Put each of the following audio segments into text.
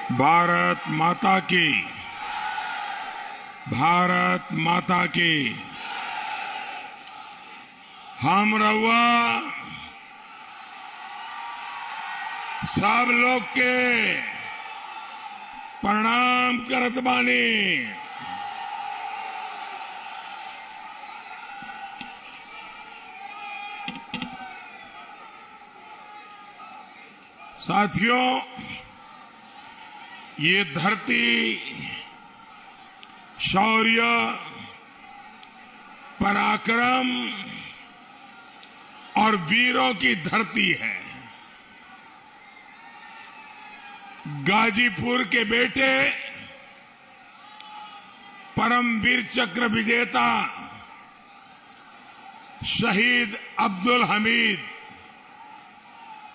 भारत माता की, भारत माता की। हम रउआ सब लोग के प्रणाम करत बानी। साथियों, ये धरती शौर्य, पराक्रम और वीरों की धरती है। गाजीपुर के बेटे परमवीर चक्र विजेता शहीद अब्दुल हमीद,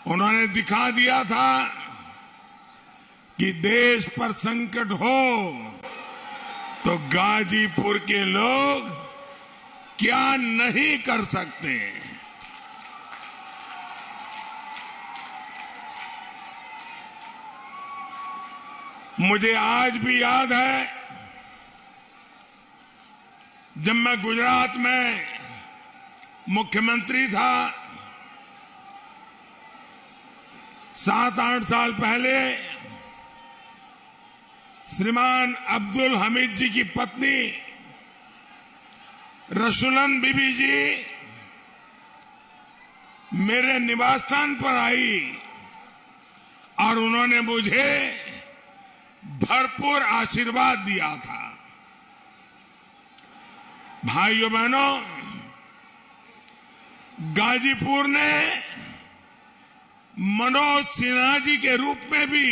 उन्होंने दिखा दिया था कि देश पर संकट हो तो गाजीपुर के लोग क्या नहीं कर सकते। मुझे आज भी याद है, जब मैं गुजरात में मुख्यमंत्री था, 7-8 साल पहले श्रीमान अब्दुल हमीद जी की पत्नी रसूलन बीबी जी मेरे निवास स्थान पर आई और उन्होंने मुझे भरपूर आशीर्वाद दिया था। भाइयों बहनों, गाजीपुर ने मनोज सिन्हा जी के रूप में भी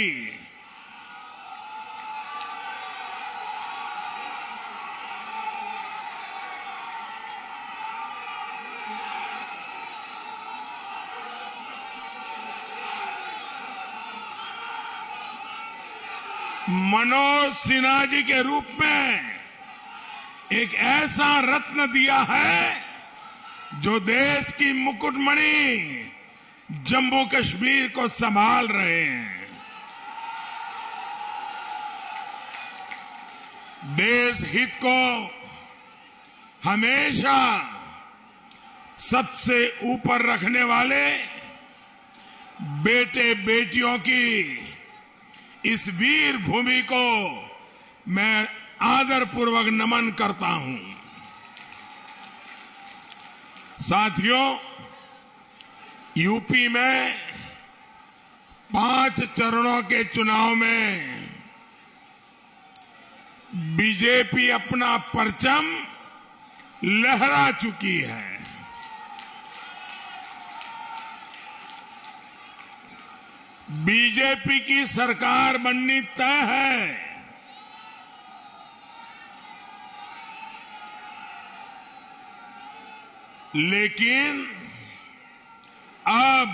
एक ऐसा रत्न दिया है जो देश की मुकुटमणि जम्मू कश्मीर को संभाल रहे हैं। देश हित को हमेशा सबसे ऊपर रखने वाले बेटे बेटियों की इस वीर भूमि को मैं आदरपूर्वक नमन करता हूं। साथियों, यूपी में 5 चरणों के चुनाव में बीजेपी अपना परचम लहरा चुकी है। बीजेपी की सरकार बननी तय है। लेकिन अब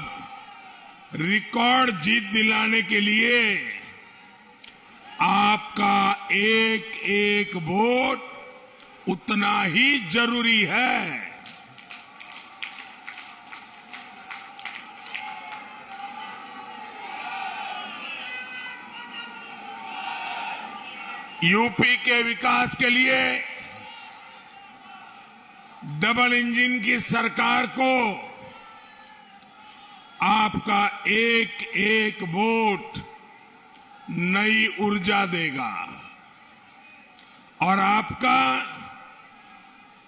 रिकॉर्ड जीत दिलाने के लिए आपका एक एक वोट उतना ही जरूरी है। यूपी के विकास के लिए डबल इंजन की सरकार को आपका एक एक वोट नई ऊर्जा देगा और आपका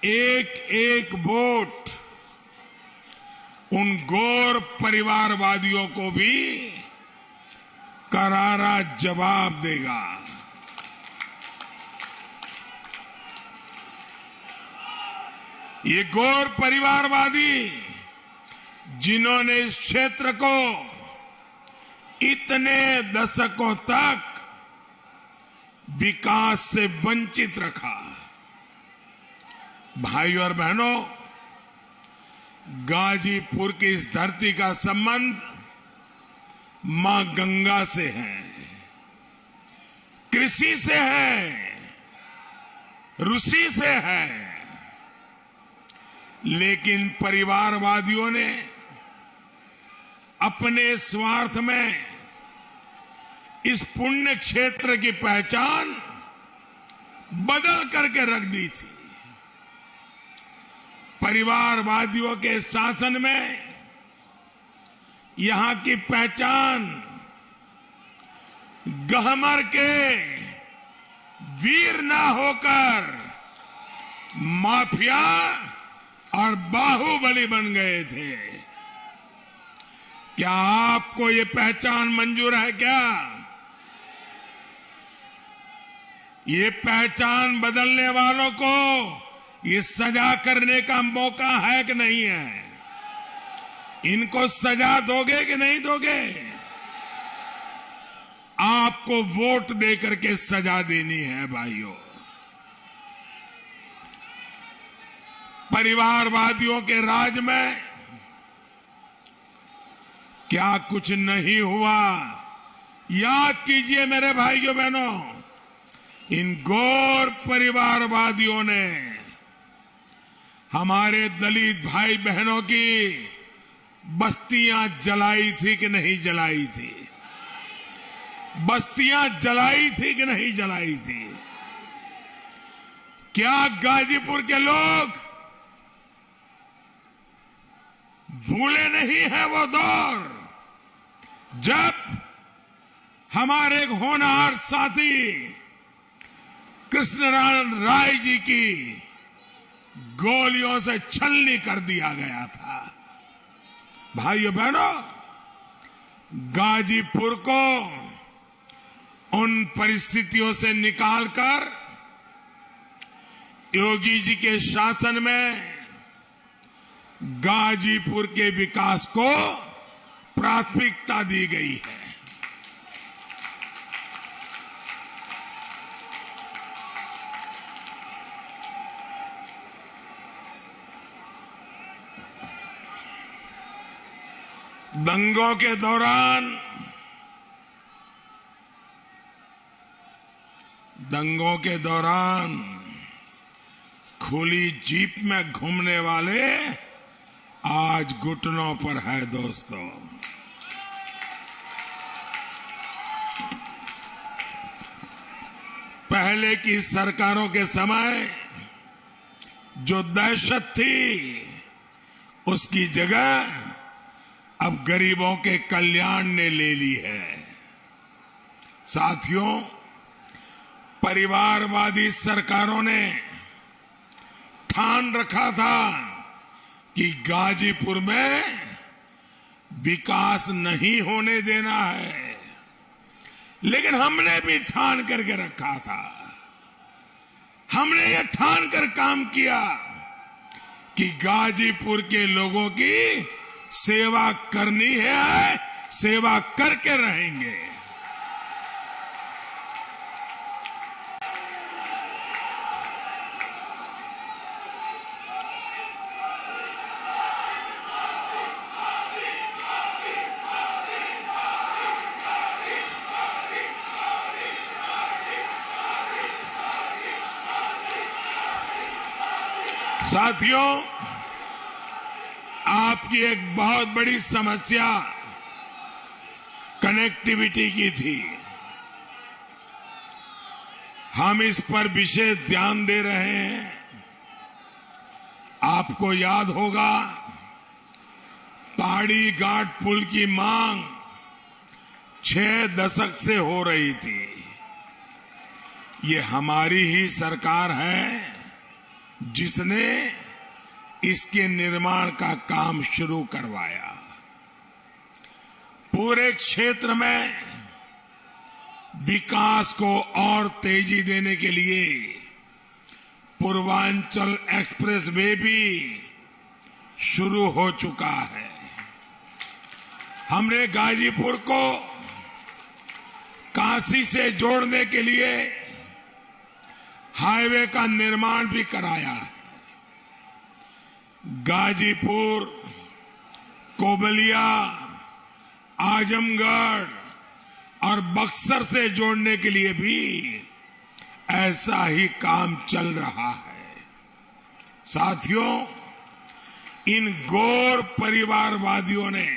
एक एक वोट उन गौर परिवारवादियों को भी करारा जवाब देगा। ये गौर परिवारवादी, जिन्होंने इस क्षेत्र को इतने दशकों तक विकास से वंचित रखा। भाइयों और बहनों, गाजीपुर की इस धरती का संबंध मां गंगा से है, कृषि से है, ऋषि से है। लेकिन परिवारवादियों ने अपने स्वार्थ में इस पुण्य क्षेत्र की पहचान बदल करके रख दी थी। परिवारवादियों के शासन में यहां की पहचान गहमर के वीर ना होकर माफिया और बाहुबली बन गए थे। क्या आपको ये पहचान मंजूर है क्या? ये पहचान बदलने वालों को ये सजा करने का मौका है कि नहीं है? इनको सजा दोगे कि नहीं दोगे? आपको वोट देकर के सजा देनी है भाइयों। परिवारवादियों के राज में क्या कुछ नहीं हुआ? याद कीजिए मेरे भाइयों बहनों, इन गौर परिवारवादियों ने हमारे दलित भाई बहनों की बस्तियां जलाई थी कि नहीं जलाई थी? बस्तियां जलाई थी कि नहीं जलाई थी? क्या गाजीपुर के लोग भूले नहीं है वो दौर जब हमारे एक होनहार साथी कृष्णनारायण राय जी की गोलियों से छलनी कर दिया गया था? भाइयों बहनों, गाजीपुर को उन परिस्थितियों से निकालकर योगी जी के शासन में गाजीपुर के विकास को प्राथमिकता दी गई है। दंगों के दौरान खुली जीप में घूमने वाले आज घुटनों पर है दोस्तों। पहले की सरकारों के समय जो दहशत थी उसकी जगह अब गरीबों के कल्याण ने ले ली है। साथियों, परिवारवादी सरकारों ने ठान रखा था कि गाजीपुर में विकास नहीं होने देना है, लेकिन हमने भी ठान करके रखा था। हमने ये ठान कर काम किया कि गाजीपुर के लोगों की सेवा करनी है, सेवा करके रहेंगे। साथियों, आपकी एक बहुत बड़ी समस्या कनेक्टिविटी की थी। हम इस पर विशेष ध्यान दे रहे हैं। आपको याद होगा, पहाड़ी घाट पुल की मांग 6 दशक से हो रही थी। ये हमारी ही सरकार है जिसने इसके निर्माण का काम शुरू करवाया। पूरे क्षेत्र में विकास को और तेजी देने के लिए पूर्वांचल एक्सप्रेस वे भी शुरू हो चुका है। हमने गाजीपुर को काशी से जोड़ने के लिए हाईवे का निर्माण भी कराया है। गाजीपुर, कोबलिया, आजमगढ़ और बक्सर से जोड़ने के लिए भी ऐसा ही काम चल रहा है। साथियों, इन गौर परिवारवादियों ने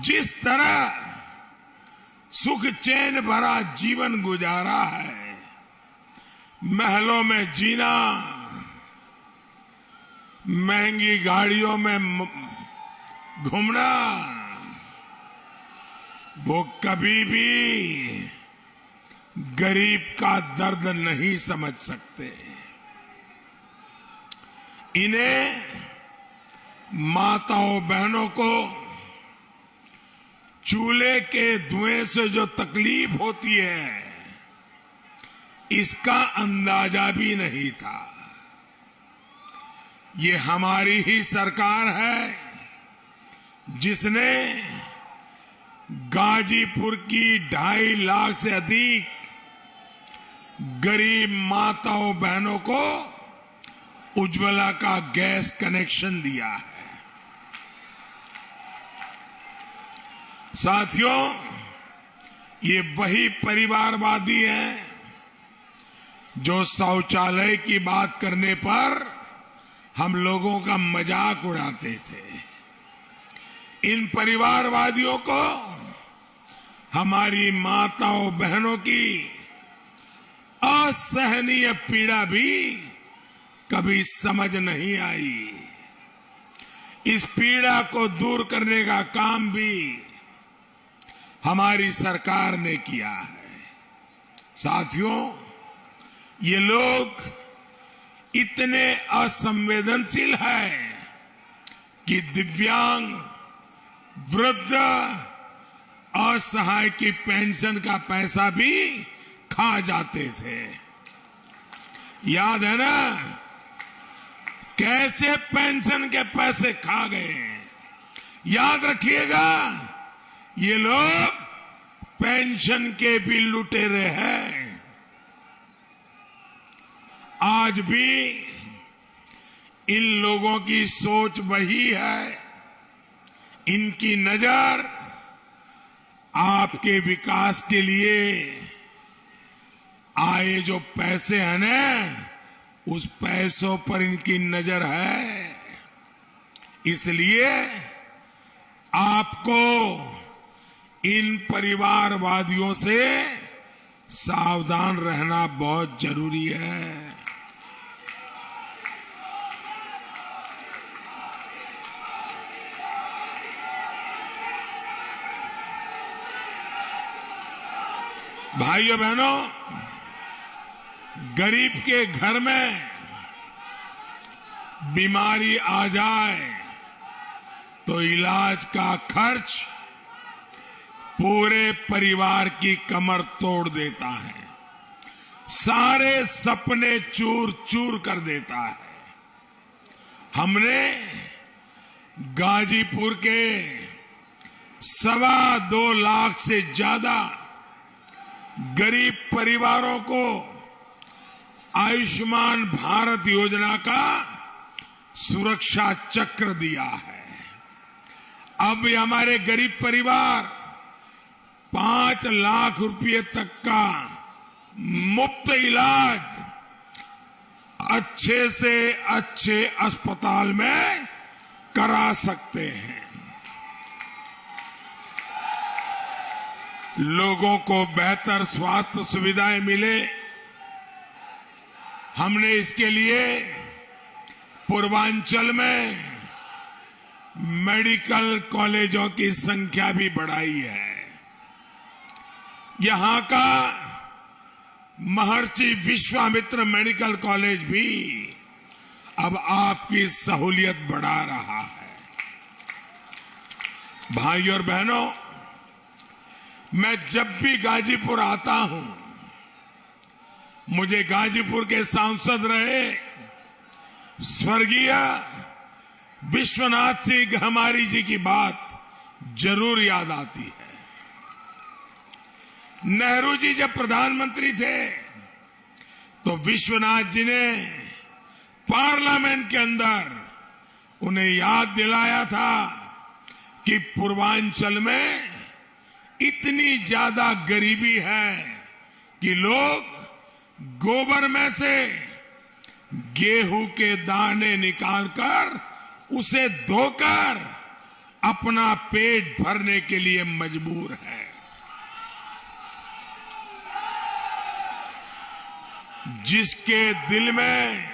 जिस तरह सुख चैन भरा जीवन गुजारा है। महलों में जीना, महंगी गाड़ियों में घूमना, वो कभी भी गरीब का दर्द नहीं समझ सकते। इन्हें माताओं बहनों को चूल्हे के धुएं से जो तकलीफ होती है, इसका अंदाजा भी नहीं था। ये हमारी ही सरकार है जिसने गाजीपुर की 2.5 लाख से अधिक गरीब माताओं बहनों को उज्ज्वला का गैस कनेक्शन दिया है। साथियों, ये वही परिवारवादी हैं जो शौचालय की बात करने पर हम लोगों का मजाक उड़ाते थे। इन परिवारवादियों को हमारी माताओं बहनों की असहनीय पीड़ा भी कभी समझ नहीं आई। इस पीड़ा को दूर करने का काम भी हमारी सरकार ने किया है। साथियों, ये लोग इतने असंवेदनशील हैं कि दिव्यांग, वृद्ध, असहाय की पेंशन का पैसा भी खा जाते थे। याद है ना कैसे पेंशन के पैसे खा गए? याद रखिएगा, ये लोग पेंशन के भी लुटेरे हैं। आज भी इन लोगों की सोच वही है। इनकी नजर आपके विकास के लिए आए जो पैसे हैं ना, उस पैसों पर इनकी नजर है। इसलिए आपको इन परिवारवादियों से सावधान रहना बहुत जरूरी है। भाइयों बहनों, गरीब के घर में बीमारी आ जाए तो इलाज का खर्च पूरे परिवार की कमर तोड़ देता है, सारे सपने चूर चूर कर देता है। हमने गाजीपुर के 2.25 लाख से ज्यादा गरीब परिवारों को आयुष्मान भारत योजना का सुरक्षा चक्र दिया है। अब हमारे गरीब परिवार 5 लाख रुपए तक का मुफ्त इलाज अच्छे से अच्छे अस्पताल में करा सकते हैं। लोगों को बेहतर स्वास्थ्य सुविधाएं मिले, हमने इसके लिए पूर्वांचल में मेडिकल कॉलेजों की संख्या भी बढ़ाई है। यहां का महर्षि विश्वामित्र मेडिकल कॉलेज भी अब आपकी सहूलियत बढ़ा रहा है। भाइयों और बहनों, मैं जब भी गाजीपुर आता हूं, मुझे गाजीपुर के सांसद रहे स्वर्गीय विश्वनाथ सिंह गहमारी जी की बात जरूर याद आती है। नेहरू जी जब प्रधानमंत्री थे तो विश्वनाथ जी ने पार्लियामेंट के अंदर उन्हें याद दिलाया था कि पूर्वांचल में इतनी ज्यादा गरीबी है कि लोग गोबर में से गेहूं के दाने निकालकर उसे धोकर अपना पेट भरने के लिए मजबूर है। जिसके दिल में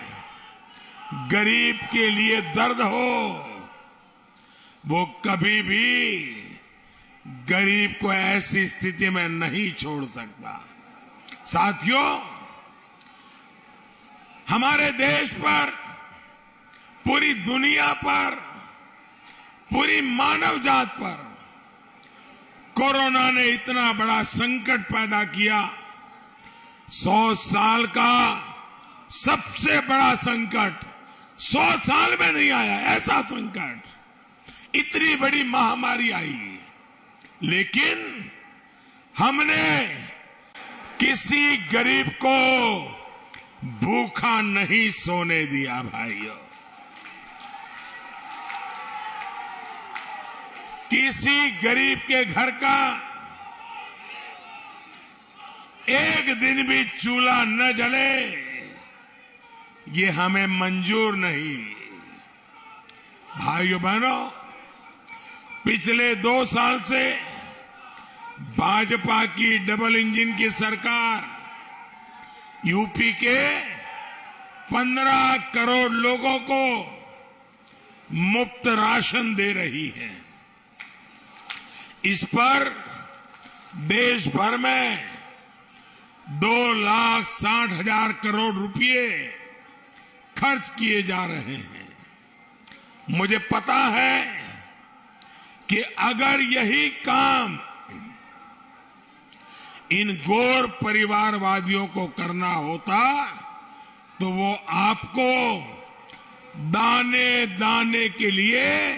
गरीब के लिए दर्द हो, वो कभी भी गरीब को ऐसी स्थिति में नहीं छोड़ सकता। साथियों, हमारे देश पर, पूरी दुनिया पर, पूरी मानव जात पर कोरोना ने इतना बड़ा संकट पैदा किया। 100 साल का सबसे बड़ा संकट 100 साल में नहीं आया ऐसा संकट, इतनी बड़ी महामारी आई, लेकिन हमने किसी गरीब को भूखा नहीं सोने दिया। भाइयों, किसी गरीब के घर का एक दिन भी चूल्हा न जले, ये हमें मंजूर नहीं। भाइयों बहनों, पिछले 2 साल से भाजपा की डबल इंजन की सरकार यूपी के 15 करोड़ लोगों को मुफ्त राशन दे रही है। इस पर देश भर में 2,60,000 करोड़ रुपए खर्च किए जा रहे हैं। मुझे पता है कि अगर यही काम इन गौर परिवारवादियों को करना होता तो वो आपको दाने दाने के लिए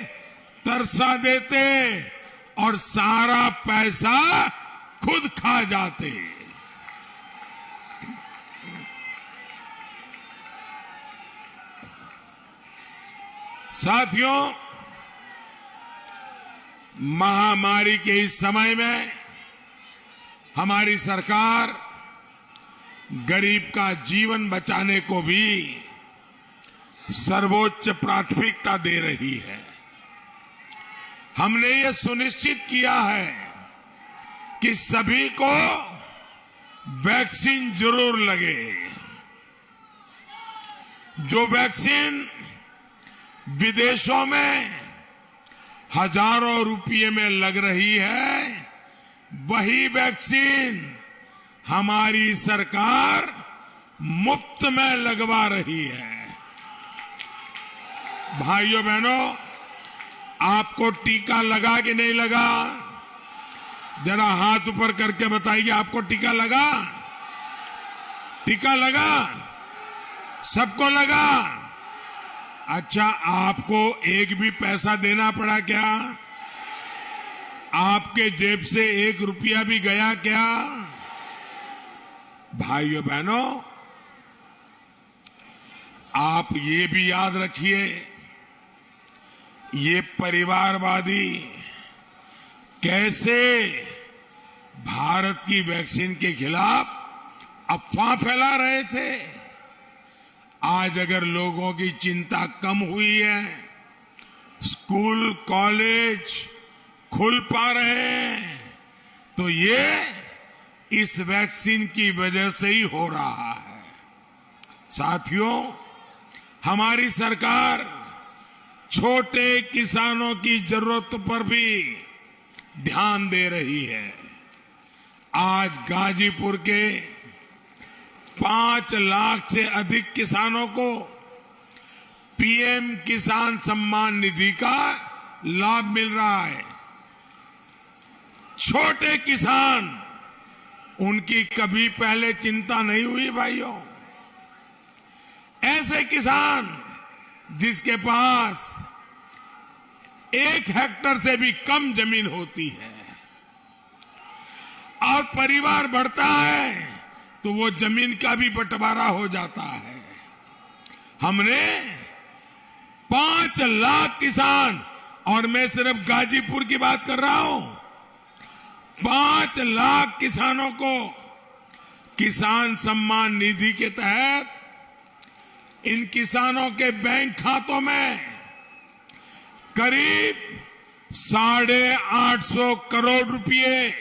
तरसा देते और सारा पैसा खुद खा जाते। साथियों, महामारी के इस समय में हमारी सरकार गरीब का जीवन बचाने को भी सर्वोच्च प्राथमिकता दे रही है। हमने ये सुनिश्चित किया है कि सभी को वैक्सीन जरूर लगे। जो वैक्सीन विदेशों में हजारों रुपये में लग रही है, वही वैक्सीन हमारी सरकार मुफ्त में लगवा रही है। भाइयों बहनों, आपको टीका लगा कि नहीं लगा? जरा हाथ ऊपर करके बताइए, आपको टीका लगा? टीका लगा? सबको लगा? अच्छा, आपको एक भी पैसा देना पड़ा क्या? आपके जेब से 1 रुपया भी गया क्या? भाइयों बहनों, आप ये भी याद रखिए, ये परिवारवादी कैसे भारत की वैक्सीन के खिलाफ अफवाह फैला रहे थे। आज अगर लोगों की चिंता कम हुई है, स्कूल कॉलेज खुल पा रहे हैं, तो ये इस वैक्सीन की वजह से ही हो रहा है। साथियों, हमारी सरकार छोटे किसानों की जरूरत पर भी ध्यान दे रही है। आज गाजीपुर के 5 लाख से अधिक किसानों को पीएम किसान सम्मान निधि का लाभ मिल रहा है। छोटे किसान, उनकी कभी पहले चिंता नहीं हुई। भाइयों, ऐसे किसान जिसके पास 1 हेक्टेयर से भी कम जमीन होती है और परिवार बढ़ता है तो वो जमीन का भी बंटवारा हो जाता है। हमने 5 लाख किसान, और मैं सिर्फ गाजीपुर की बात कर रहा हूं, 5 लाख किसानों को किसान सम्मान निधि के तहत इन किसानों के बैंक खातों में करीब 850 करोड़ रुपए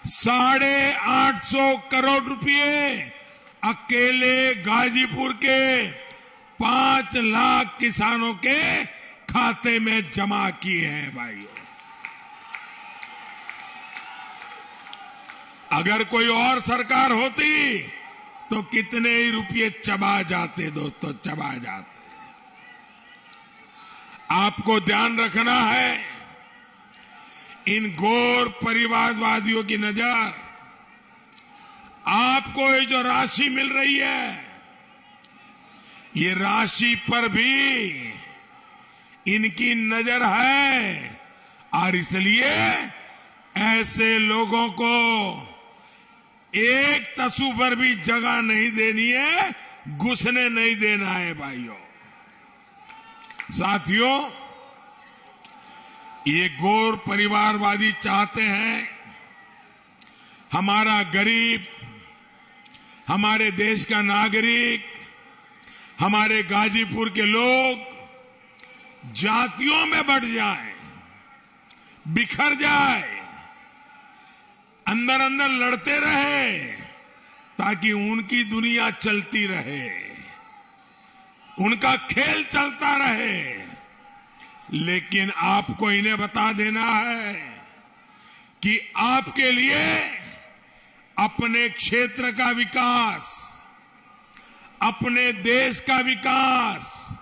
850 करोड़ रुपए अकेले गाजीपुर के 5 लाख किसानों के खाते में जमा किए हैं भाइयों। अगर कोई और सरकार होती तो कितने ही रुपये चबा जाते दोस्तों, चबा जाते। आपको ध्यान रखना है, इन घोर परिवारवादियों की नजर आपको ये जो राशि मिल रही है, ये राशि पर भी इनकी नजर है और इसलिए ऐसे लोगों को एक तसु पर भी जगह नहीं देनी है, घुसने नहीं देना है भाइयों। साथियों, ये घोर परिवारवादी चाहते हैं हमारा गरीब, हमारे देश का नागरिक, हमारे गाजीपुर के लोग जातियों में बंट जाए, बिखर जाए, अंदर अंदर लड़ते रहे ताकि उनकी दुनिया चलती रहे, उनका खेल चलता रहे। लेकिन आपको इन्हें बता देना है कि आपके लिए अपने क्षेत्र का विकास, अपने देश का विकास,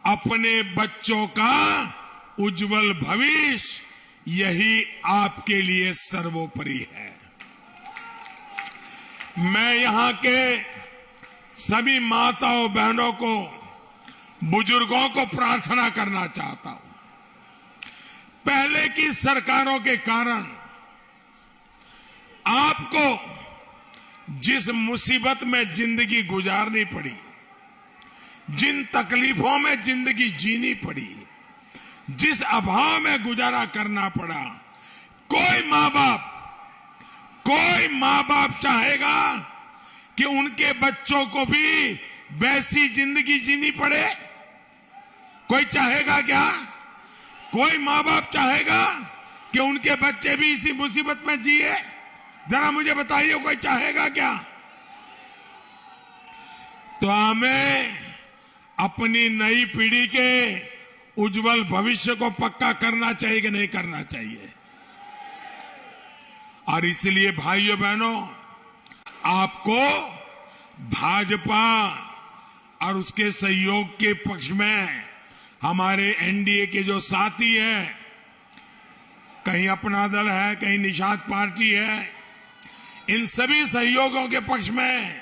अपने बच्चों का उज्जवल भविष्य, यही आपके लिए सर्वोपरि है। मैं यहां के सभी माताओं बहनों को, बुजुर्गों को प्रार्थना करना चाहता हूं। पहले की सरकारों के कारण आपको जिस मुसीबत में जिंदगी गुजारनी पड़ी, जिन तकलीफों में जिंदगी जीनी पड़ी, जिस अभाव में गुजारा करना पड़ा, कोई माँ बाप चाहेगा कि उनके बच्चों को भी वैसी जिंदगी जीनी पड़े? कोई चाहेगा क्या? कोई माँ बाप चाहेगा कि उनके बच्चे भी इसी मुसीबत में जिए? जरा मुझे बताइए, कोई चाहेगा क्या? तो हमें अपनी नई पीढ़ी के उज्जवल भविष्य को पक्का करना चाहिए कि नहीं करना चाहिए? और इसलिए भाइयों बहनों, आपको भाजपा और उसके सहयोग के पक्ष में हमारे एनडीए के जो साथी हैं, कहीं अपना दल है, कहीं निषाद पार्टी है, इन सभी सहयोगों के पक्ष में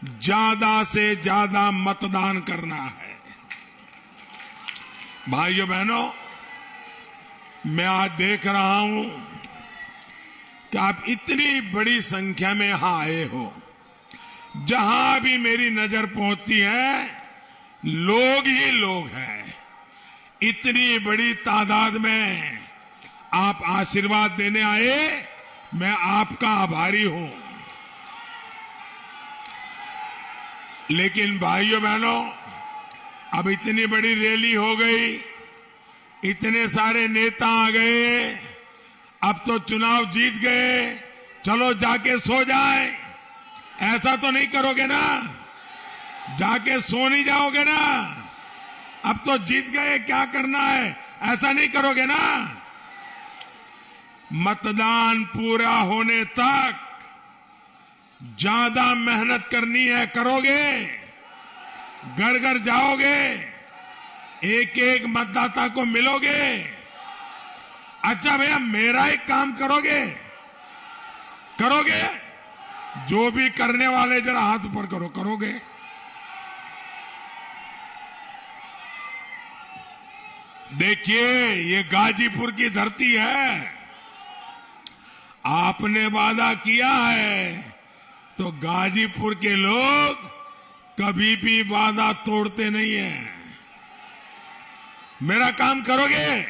ज्यादा से ज्यादा मतदान करना है। भाइयों बहनों, मैं आज देख रहा हूं कि आप इतनी बड़ी संख्या में यहां आए हो। जहां भी मेरी नजर पहुंचती है, लोग ही लोग हैं। इतनी बड़ी तादाद में आप आशीर्वाद देने आए, मैं आपका आभारी हूं। लेकिन भाइयों बहनों, अब इतनी बड़ी रैली हो गई, इतने सारे नेता आ गए, अब तो चुनाव जीत गए, चलो जाके सो जाए, ऐसा तो नहीं करोगे ना? जाके सो नहीं जाओगे ना? अब तो जीत गए, क्या करना है, ऐसा नहीं करोगे ना? मतदान पूरा होने तक ज्यादा मेहनत करनी है, करोगे? घर घर जाओगे, एक एक मतदाता को मिलोगे? अच्छा भैया, मेरा एक काम करोगे? जो भी करने वाले जरा हाथ ऊपर करो, करोगे? देखिए, ये गाजीपुर की धरती है। आपने वादा किया है तो गाजीपुर के लोग कभी भी वादा तोड़ते नहीं है। मेरा काम करोगे?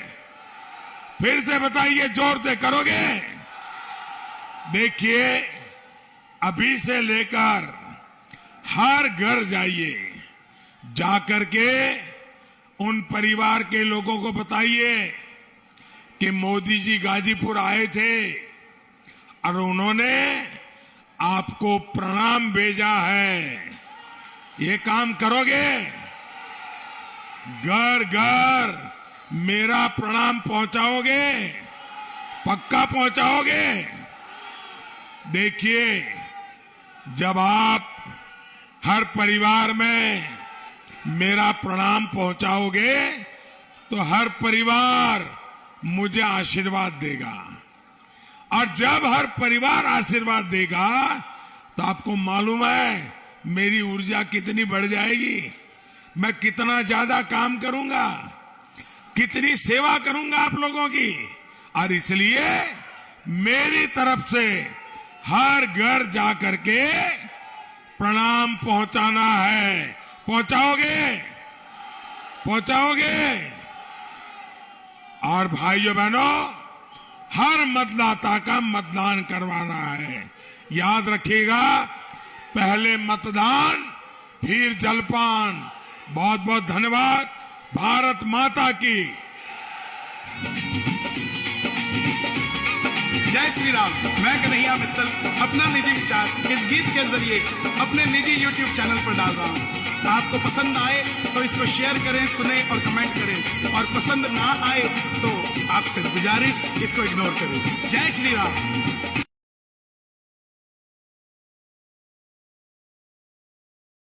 फिर से बताइए, जोर से करोगे? देखिए, अभी से लेकर हर घर जाइए, जाकर के उन परिवार के लोगों को बताइए कि मोदी जी गाजीपुर आए थे और उन्होंने आपको प्रणाम भेजा है। ये काम करोगे? घर घर मेरा प्रणाम पहुंचाओगे? पक्का पहुंचाओगे? देखिए, जब आप हर परिवार में मेरा प्रणाम पहुंचाओगे तो हर परिवार मुझे आशीर्वाद देगा, और जब हर परिवार आशीर्वाद देगा तो आपको मालूम है मेरी ऊर्जा कितनी बढ़ जाएगी, मैं कितना ज्यादा काम करूंगा, कितनी सेवा करूंगा आप लोगों की। और इसलिए मेरी तरफ से हर घर जाकर के प्रणाम पहुंचाना है। पहुंचाओगे? पहुंचाओगे? और भाइयों बहनों, हर मतदाता का मतदान करवाना है। याद रखिएगा, पहले मतदान फिर जलपान। बहुत बहुत धन्यवाद। भारत माता की जय श्री राम। मैं कन्हैया मित्तल अपना निजी विचार इस गीत के जरिए अपने निजी YouTube चैनल पर डाल रहा हूँ। आपको पसंद आए तो इसको शेयर करें, सुने और कमेंट करें, और पसंद ना आए तो आपसे गुजारिश इसको इग्नोर करें। जय श्री राम।